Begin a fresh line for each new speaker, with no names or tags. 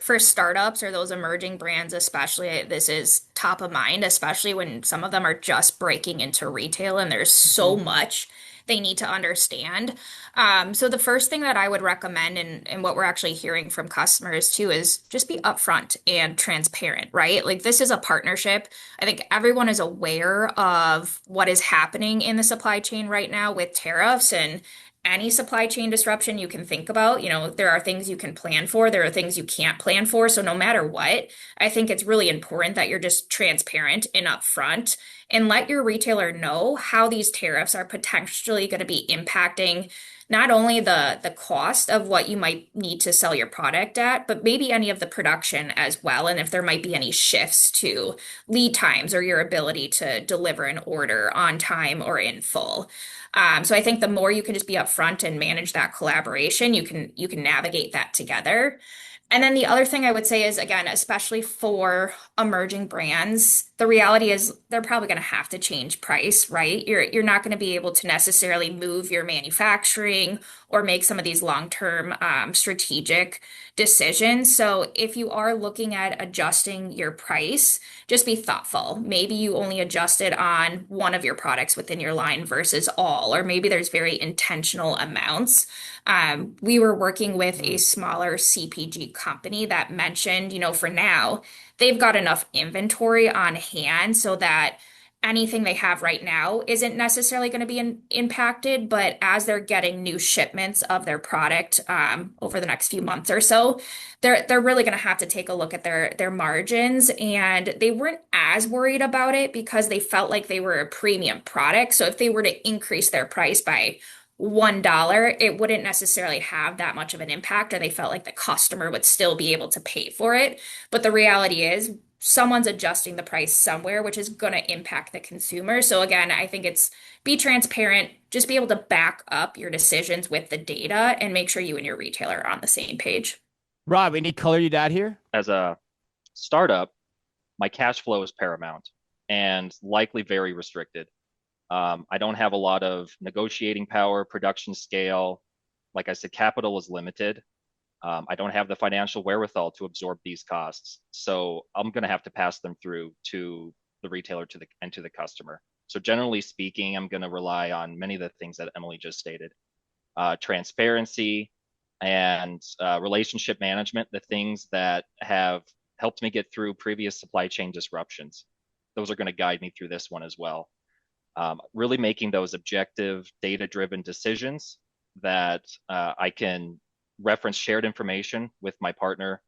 for startups or those emerging brands, especially, this is top of mind, especially when some of them are just breaking into retail and there's so
Mhm.
much they need to understand. So the first thing that I would recommend, and what we're actually hearing from customers too, is just be upfront and transparent, right? Like this is a partnership. I think everyone is aware of what is happening in the supply chain right now with tariffs and any supply chain disruption you can think about. There are things you can plan for, there are things you can't plan for. So no matter what, I think it's really important that you're just transparent and upfront and let your retailer know how these tariffs are potentially going to be impacting not only the cost of what you might need to sell your product at, but maybe any of the production as well, and if there might be any shifts to lead times or your ability to deliver an order on time or in full. So I think the more you can just be upfront and manage that collaboration, you can navigate that together. And then the other thing I would say is, again, especially for emerging brands, the reality is they're probably going to have to change price, right? You're not going to be able to necessarily move your manufacturing or make some of these long-term strategic decisions. So if you are looking at adjusting your price, just be thoughtful. Maybe you only adjust it on one of your products within your line versus all, or maybe there's very intentional amounts. We were working with a
Mm.
smaller CPG company that mentioned, for now, they've got enough inventory on hand so that anything they have right now isn't necessarily going to be impacted. But as they're getting new shipments of their product over the next few months or so, they're really going to have to take a look at their margins. And they weren't as worried about it because they felt like they were a premium product. So if they were to increase their price by $1, it wouldn't necessarily have that much of an impact, or they felt like the customer would still be able to pay for it. But the reality is, someone's adjusting the price somewhere, which is going to impact the consumer. So, again, I think it's be transparent, just be able to back up your decisions with the data and make sure you and your retailer are on the same page.
Rob, any color you'd add here?
As a startup, my cash flow is paramount and likely very restricted. I don't have a lot of negotiating power, production scale. Like I said, capital is limited. I don't have the financial wherewithal to absorb these costs. So I'm going to have to pass them through to the retailer and to the customer. So generally speaking, I'm going to rely on many of the things that Emily just stated. Transparency and relationship management, the things that have helped me get through previous supply chain disruptions. Those are going to guide me through this one as well. Really making those objective, data-driven decisions that I can reference shared information with my partner